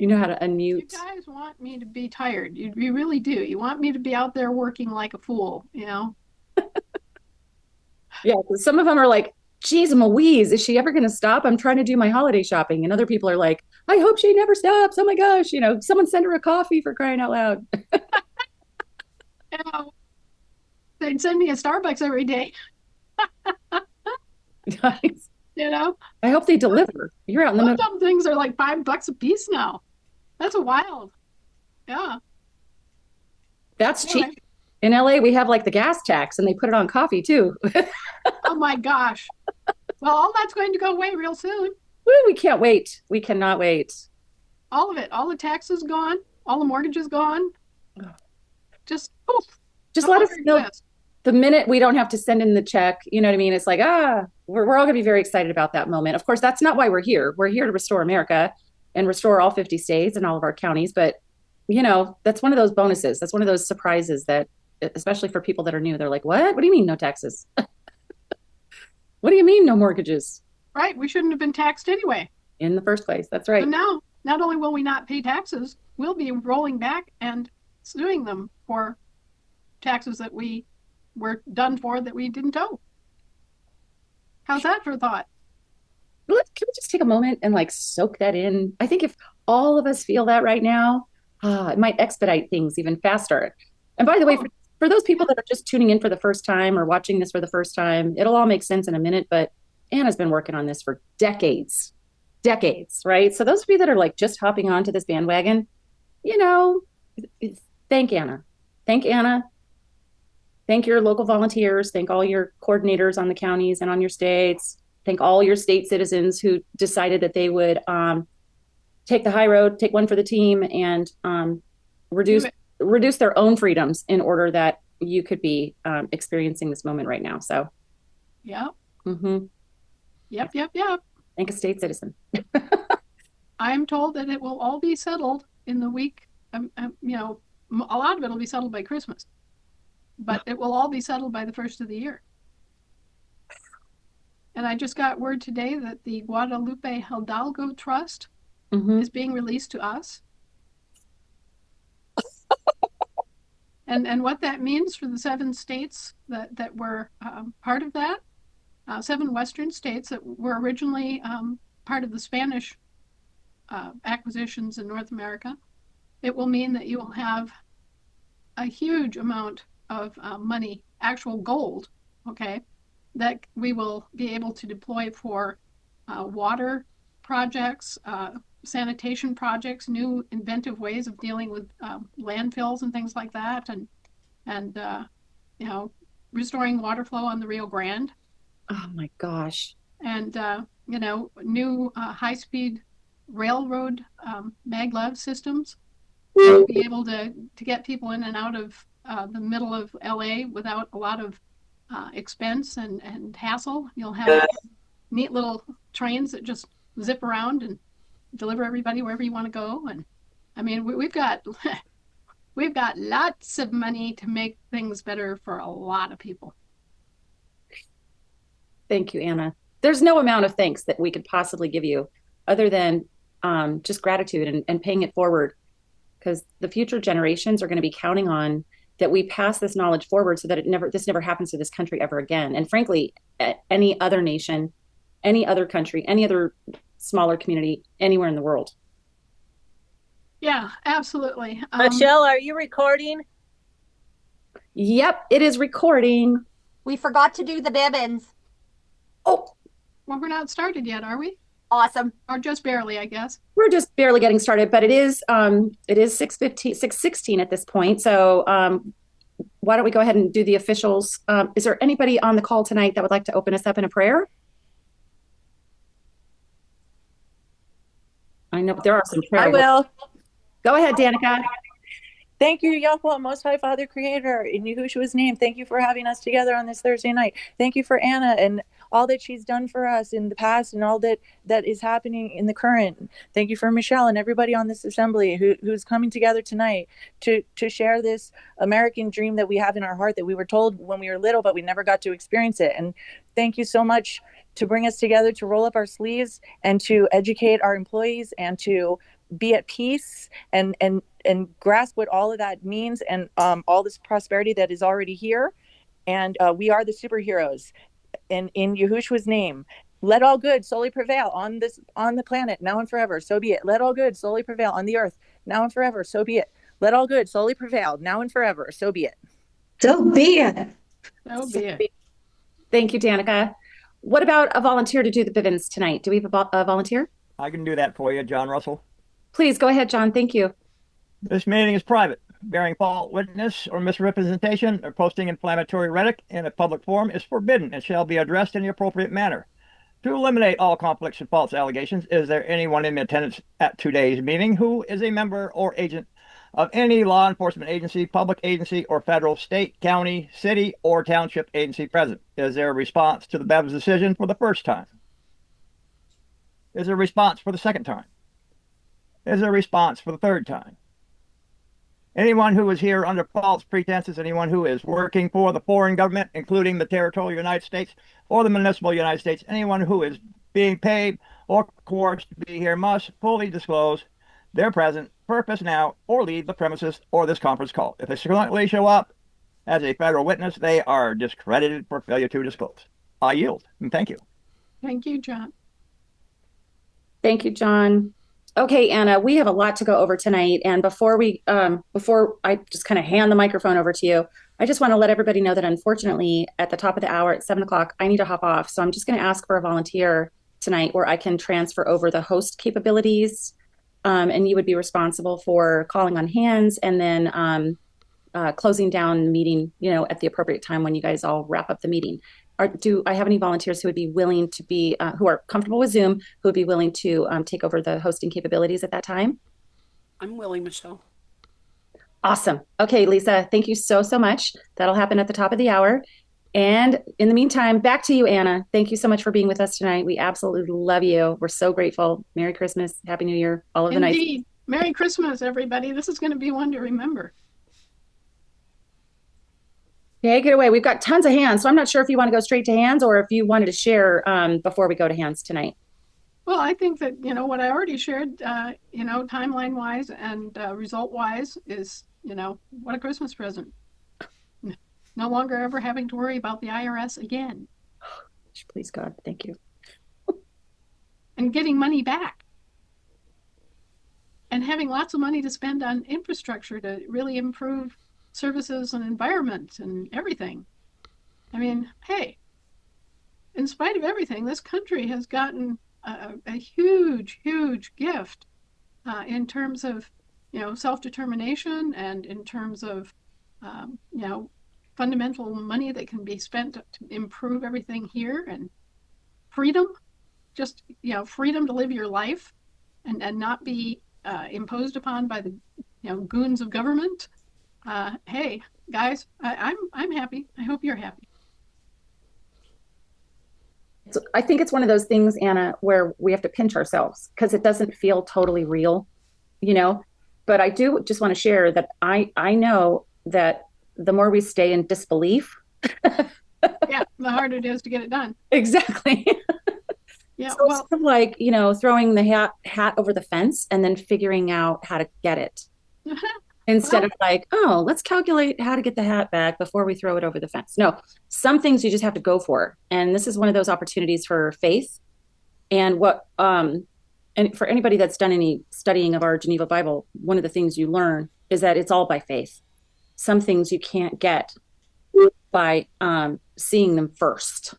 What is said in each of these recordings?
You know how to You unmute. guys want me to be tired. You really do. You want me to be out there working like a fool, you know? Yeah, 'cause some of them are like, geez, Louise, is she ever going to stop? I'm trying to do my holiday shopping. And other people are like, I hope she never stops. Oh my gosh, someone send her a coffee for crying out loud. You know, they'd send me a Starbucks every day, Nice. you know? I hope they deliver. You're out in the Some middle. of them things are like $5 a piece now. That's wild. Yeah. That's cheap. Anyway, In LA, we have like the gas tax and they put it on coffee too. oh my gosh. Well, all that's going to go away real soon. Woo, we can't wait. We cannot wait. All of it. All the taxes gone. All the mortgages gone. Just poof. Just No let us longer know exist. the minute we don't have to send in the check. You know what I mean? It's like, we're all going to be very excited about that moment. Of course, that's not why we're here. We're here to restore America and restore all 50 states and all of our counties. But, that's one of those bonuses. That's one of those surprises that, especially for people that are new, they're like, what? What do you mean no taxes? What do you mean no mortgages Right. We shouldn't have been taxed anyway. in the first place? That's So right. now, not only will we not pay taxes, we'll be rolling back and suing them for taxes that we were done for that we didn't owe. How's that for thought? Can we just take a moment and like soak that in? I think if all of us feel that right now, it might expedite things even faster. And by the way, Oh, for those yeah. people that are just tuning in for the first time or watching this for the first time, it'll all make sense in a minute. But Anna's been working on this for decades, decades, right? So those of you that are like just hopping onto this bandwagon, you know, thank Anna. Thank Anna. Thank your local volunteers. Thank all your coordinators on the counties and on your states. Thank all your state citizens who decided that they would take the high road, take one for the team, and Do reduce it. reduce their own freedoms in order that you could be experiencing this moment right now. So, Yep. mm-hmm. Yep. Yep. Yep. Thank a state citizen. I'm told that it will all be settled in the week. A lot of it will be settled by Christmas, but it will all be settled by the first of the year. And I just got word today that the Guadalupe Hidalgo Trust Mm-hmm. is being released to us. And what that means for the 7 states that were part of that, 7 western states that were originally part of the Spanish acquisitions in North America, it will mean that you will have a huge amount of money, actual gold, okay, that we will be able to deploy for water projects, sanitation projects, new inventive ways of dealing with landfills and things like that, and you know, restoring water flow on the Rio Grande, Oh my gosh. and new high-speed railroad maglev systems that will be able to get people in and out of the middle of LA without a lot of expense and hassle. You'll have neat little trains that just zip around and deliver everybody wherever you want to go. And I mean, we've got we've got lots of money to make things better for a lot of people. Thank you, Anna. There's no amount of thanks that we could possibly give you other than just gratitude and paying it forward because the future generations are going to be counting on that we pass this knowledge forward so that this never happens to this country ever again. And frankly, any other nation, any other country, any other smaller community anywhere in the world. Yeah, absolutely. Michelle, are you recording? Yep, it is recording. We forgot to do the Bibbins. Oh, Well, we're not started yet, are we? Awesome. Or just barely, I guess. we're just barely getting started, but it is 6:15, 6:16 at this point. So why don't we go ahead and do the officials? Is there anybody on the call tonight that would like to open us up in a prayer? I know there are some I prayer. will. Go ahead, Danica. Thank you, Yahweh, Most High Father Creator, in Yahushua's name. Thank you for having us together on this Thursday night. Thank you for Anna and all that she's done for us in the past and all that is happening in the current. Thank you for Michelle and everybody on this assembly who's coming together tonight to share this American dream that we have in our heart that we were told when we were little, but we never got to experience it. And thank you so much to bring us together, to roll up our sleeves and to educate our employees and to be at peace and grasp what all of that means, and all this prosperity that is already here. And we are the superheroes. And in Yahushua's name, let all good solely prevail on the planet now and forever. So be it. Let all good solely prevail on the earth now and forever. So be it. Let all good solely prevail now and forever. So be it. So be it. So be it. Thank you, Danica. What about a volunteer to do the Bivens tonight? Do we have a volunteer? I can do that for you, John Russell. Please go ahead, John. Thank you. This meeting is private. Bearing false witness or misrepresentation or posting inflammatory rhetoric in a public forum is forbidden and shall be addressed in the appropriate manner. To eliminate all conflicts and false allegations, is there anyone in attendance at today's meeting who is a member or agent of any law enforcement agency, public agency, or federal, state, county, city, or township agency present? Is there a response to the BEV's decision for the first time? Is there a response for the second time? Is there a response for the third time? Anyone who is here under false pretenses, anyone who is working for the foreign government, including the territorial United States or the municipal United States, anyone who is being paid or coerced to be here must fully disclose their present purpose now or leave the premises or this conference call. If they silently show up as a federal witness, they are discredited for failure to disclose. I yield, and thank you. Thank you, John. Thank you, John. Okay, Anna, we have a lot to go over tonight. And before I just kind of hand the microphone over to you, I just want to let everybody know that unfortunately at the top of the hour at 7 o'clock, I need to hop off. So I'm just going to ask for a volunteer tonight where I can transfer over the host capabilities. And you would be responsible for calling on hands and then closing down the meeting, at the appropriate time when you guys all wrap up the meeting. Do I have any volunteers who would be willing to be, who are comfortable with Zoom, who would be willing to take over the hosting capabilities at that time? I'm willing, Michelle. Awesome. Okay, Lisa, thank you so much. That'll happen at the top of the hour. And in the meantime, back to you, Anna. Thank you so much for being with us tonight. We absolutely love you. We're so grateful. Merry Christmas, Happy New Year, all of the nice. Indeed. Merry Christmas, everybody. This is going to be one to remember. Okay, get away. We've got tons of hands, so I'm not sure if you want to go straight to hands or if you wanted to share before we go to hands tonight. Well, I think that, what I already shared, timeline-wise and result-wise is, what a Christmas present. No longer ever having to worry about the IRS again. Please, God, thank you. And getting money back. And having lots of money to spend on infrastructure to really improve services and environment and everything. I mean, hey, in spite of everything, this country has gotten a huge, huge gift in terms of, self-determination and in terms of, fundamental money that can be spent to improve everything here, and freedom, just, freedom to live your life and not be imposed upon by the, goons of government. Hey, guys, I'm happy. I hope you're happy. So I think it's one of those things, Anna, where we have to pinch ourselves because it doesn't feel totally real, But I do just want to share that I know that the more we stay in disbelief, yeah, the harder it is to get it done. Exactly. Yeah, so well, it's sort of like, throwing the hat over the fence and then figuring out how to get it. Instead of like, oh, let's calculate how to get the hat back before we throw it over the fence. No, some things you just have to go for. And this is one of those opportunities for faith. And and for anybody that's done any studying of our Geneva Bible, one of the things you learn is that it's all by faith. Some things you can't get by seeing them first.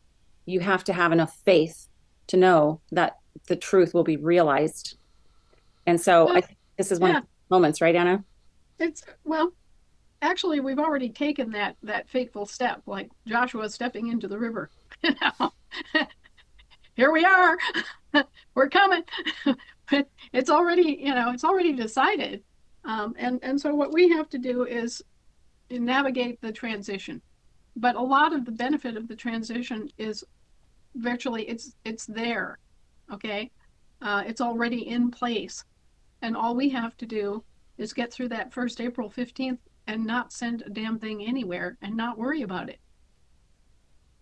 You have to have enough faith to know that the truth will be realized. And so I think this is one of the moments, right, Anna? Actually, we've already taken that fateful step, like Joshua stepping into the river. Here we are. We're coming. But it's already decided. And so what we have to do is navigate the transition. But a lot of the benefit of the transition is virtually it's there. Okay? It's already in place. And all we have to do is get through that first April 15th and not send a damn thing anywhere and not worry about it.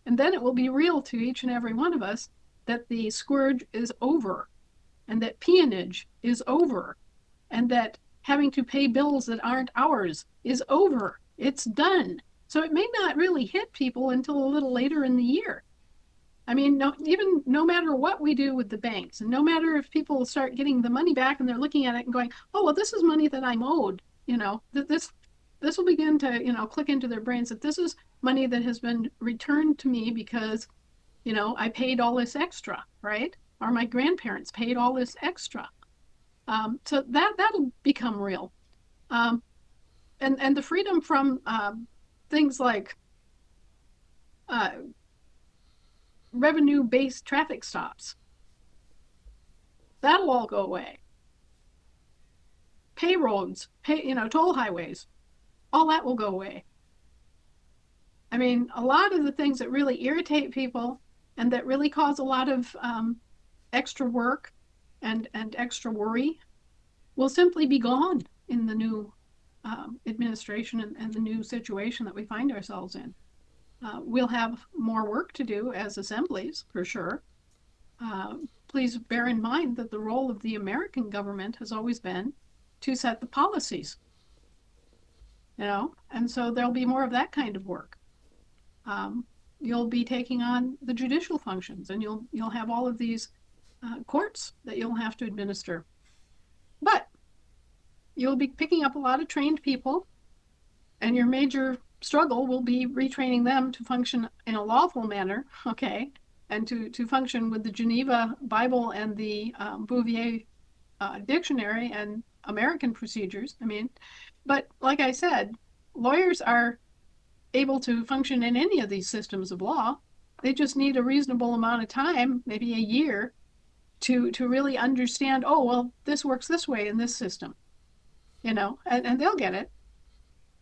And then it will be real to each and every one of us that the scourge is over and that peonage is over and that having to pay bills that aren't ours is over. It's done. So it may not really hit people until a little later in the year. I mean, no matter what we do with the banks, and no matter if people start getting the money back and they're looking at it and going, oh, well, this is money that I'm owed, this will begin to, click into their brains that this is money that has been returned to me because, I paid all this extra, right? Or my grandparents paid all this extra. So that'll become real. And the freedom from things like revenue-based traffic stops, that'll all go away. Pay roads, toll highways, all that will go away. I mean, a lot of the things that really irritate people and that really cause a lot of extra work and extra worry will simply be gone in the new administration and the new situation that we find ourselves in. We'll have more work to do as assemblies, for sure. Please bear in mind that the role of the American government has always been to set the policies, and so there'll be more of that kind of work. You'll be taking on the judicial functions, and you'll have all of these courts that you'll have to administer. But you'll be picking up a lot of trained people, and your major struggle will be retraining them to function in a lawful manner, okay, and to function with the Geneva Bible and the Bouvier dictionary and American procedures. I mean, but like I said, lawyers are able to function in any of these systems of law. They just need a reasonable amount of time, maybe a year, to really understand, oh, well, this works this way in this system, and they'll get it.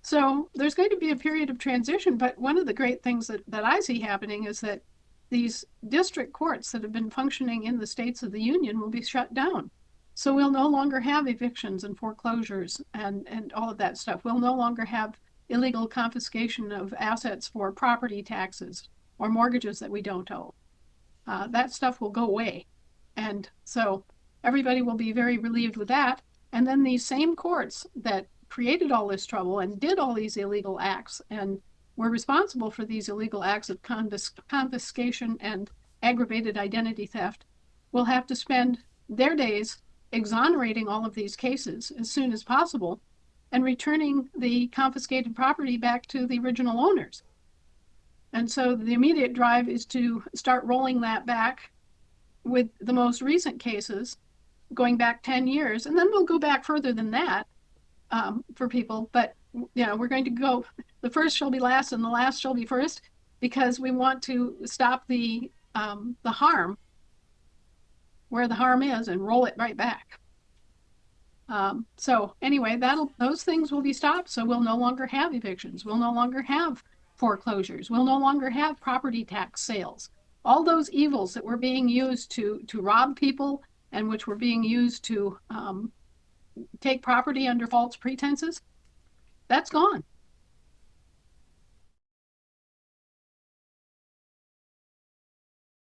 So there's going to be a period of transition, but one of the great things that I see happening is that these district courts that have been functioning in the states of the Union will be shut down. So we'll no longer have evictions and foreclosures and all of that stuff. We'll no longer have illegal confiscation of assets for property taxes or mortgages that we don't owe. That stuff will go away. And so everybody will be very relieved with that. And then these same courts that created all this trouble and did all these illegal acts and were responsible for these illegal acts of confiscation and aggravated identity theft will have to spend their days exonerating all of these cases as soon as possible and returning the confiscated property back to the original owners. And so the immediate drive is to start rolling that back with the most recent cases going back 10 years. And then we'll go back further than that for people. But, we're going to go, the first shall be last and the last shall be first, because we want to stop the harm where the harm is and roll it right back. So anyway, those things will be stopped. So we'll no longer have evictions. We'll no longer have foreclosures. We'll no longer have property tax sales. All those evils that were being used to rob people and which were being used to take property under false pretenses, that's gone.